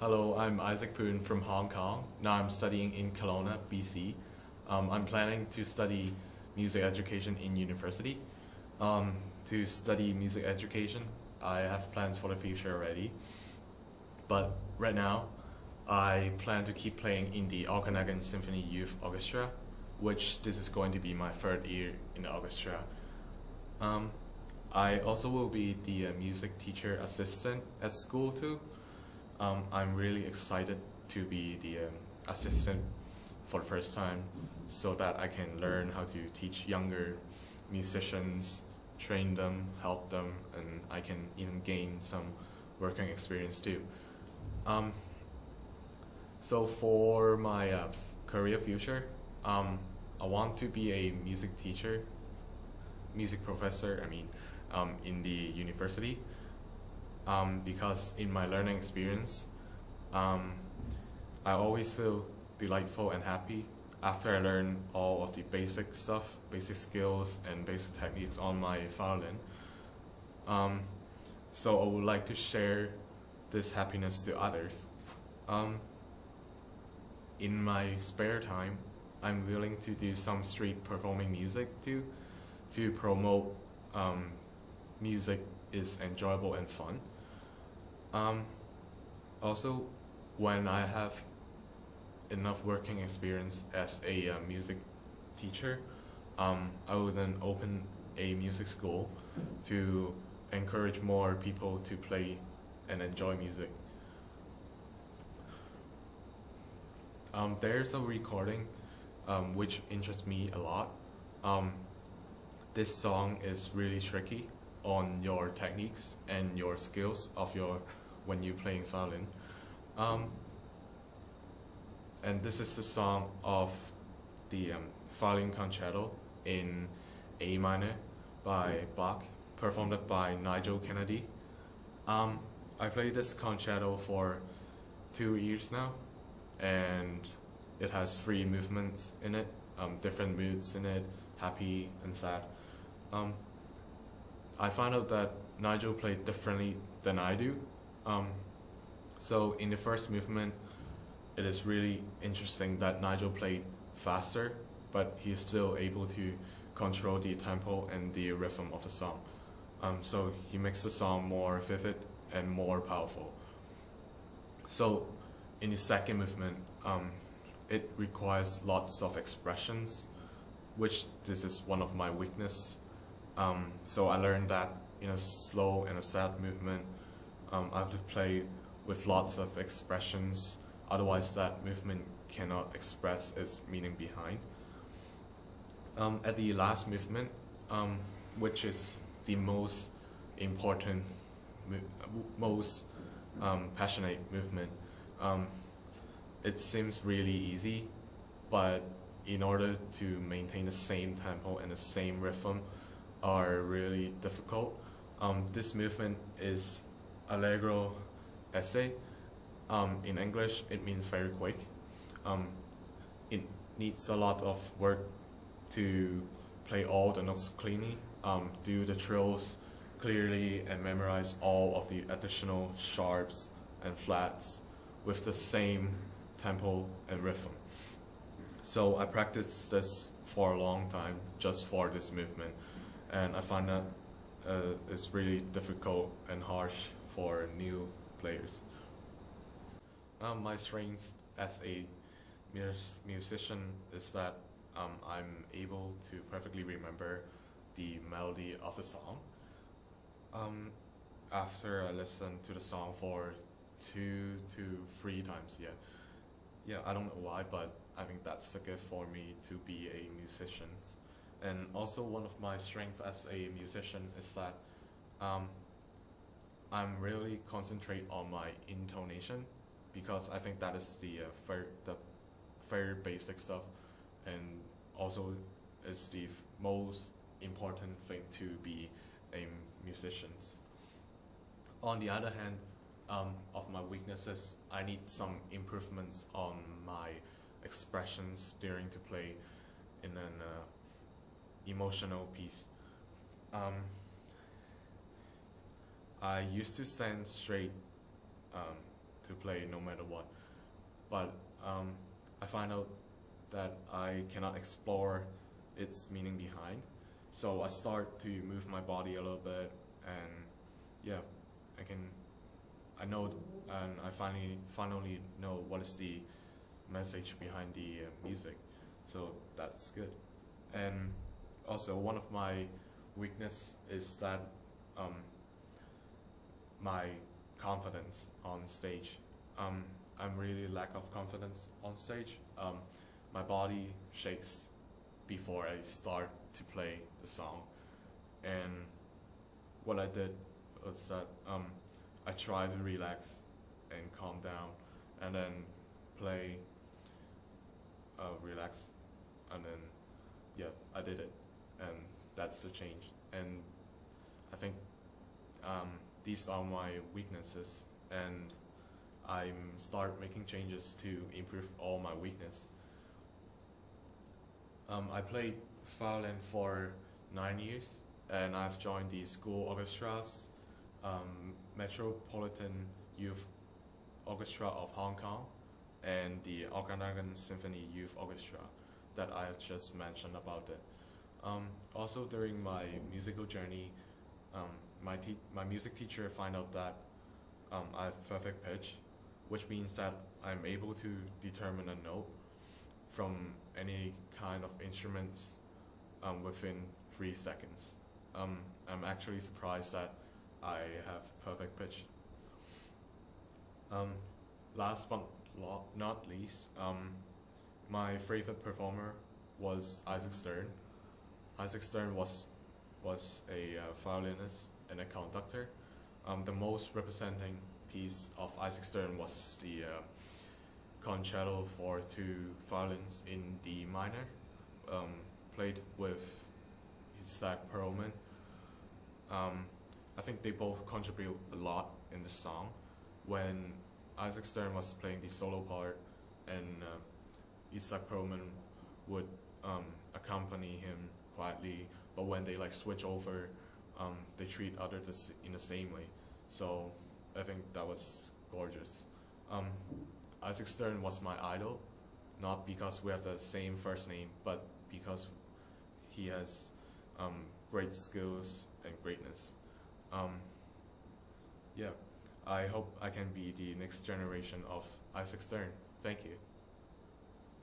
Hello, I'm Isaac Poon from Hong Kong. Now I'm studying in Kelowna, BC. I'm planning to study music education in university. To study music education, I have plans for the future already. But right now, I plan to keep playing in the Okanagan Symphony Youth Orchestra, which this is going to be my third year in the orchestra. I also will be the music teacher assistant at school too. I'm really excited to be the assistant for the first time so that I can learn how to teach younger musicians, train them, help them, and I can even gain some working experience too. So for my career future, I want to be a music teacher, music professor, in the university. Because in my learning experience, I always feel delightful and happy after I learn all of the basic stuff, basic skills, and basic techniques on my violin. So I would like to share this happiness to others. In my spare time, I'm willing to do some street performing music too, to promote music is enjoyable and fun. Also, when I have enough working experience as a music teacher, I will then open a music school to encourage more people to play and enjoy music. There's a recording which interests me a lot. This song is really tricky on your techniques and your skills of when you're playing violin. And this is the song of the violin concerto in A minor by Bach, performed by Nigel Kennedy. I played this concerto for 2 years now, and it has 3 movements in it, different moods in it, happy and sad. I found out that Nigel played differently than I do. So in the first movement, it is really interesting that Nigel played faster, but he's still able to control the tempo and the rhythm of the song. So he makes the song more vivid and more powerful. So in the second movement, it requires lots of expressions, which this is one of my weaknesses. So I learned that in a slow and a sad movement, I have to play with lots of expressions, otherwise that movement cannot express its meaning behind. At the last movement, which is the most important, most passionate movement, it seems really easy, but in order to maintain the same tempo and the same rhythm are really difficult. This movement is Allegro essay. In English, it means very quick. It needs a lot of work to play all the notes cleanly, do the trills clearly, and memorize all of the additional sharps and flats with the same tempo and rhythm. So I practiced this for a long time just for this movement, and I find that it's really difficult and harsh for new players. My strength as a musician is that I'm able to perfectly remember the melody of the song. After I listen to the song for 2 to 3 times, I don't know why, but I think that's a gift for me to be a musician. And also one of my strengths as a musician is that I'm really concentrate on my intonation, because I think that is the very basic stuff, and also is the most important thing to be a musician. On the other hand, of my weaknesses, I need some improvements on my expressions during to play in an emotional piece. I used to stand straight to play no matter what. But I find out that I cannot explore its meaning behind. So I start to move my body a little bit, and yeah, I know, and I finally know what is the message behind the music. So that's good. And also one of my weakness is that my confidence on stage. I'm really lack of confidence on stage. My body shakes before I start to play the song, and what I did was that I try to relax and calm down, and then play, relax, and then yeah, I did it, and that's the change. And I think these are my weaknesses, and I'm start making changes to improve all my weakness. I played violin for 9 years, and I've joined the school orchestras, Metropolitan Youth Orchestra of Hong Kong, and the Okanagan Symphony Youth Orchestra that I just mentioned about it. Also during my musical journey, my music teacher find out that I have perfect pitch, which means that I'm able to determine a note from any kind of instruments within 3 seconds. I'm actually surprised that I have perfect pitch. Last but not least, my favorite performer was Isaac Stern. Isaac Stern was a violinist and a conductor. The most representing piece of Isaac Stern was the concerto for 2 violins in D minor, played with Isaac Perlman. I think they both contribute a lot in the song. When Isaac Stern was playing the solo part, and Isaac Perlman would accompany him quietly, but when they like switch over, they treat others in the same way. So I think that was gorgeous. Isaac Stern was my idol, not because we have the same first name, but because he has great skills and greatness. Yeah, I hope I can be the next generation of Isaac Stern. Thank you.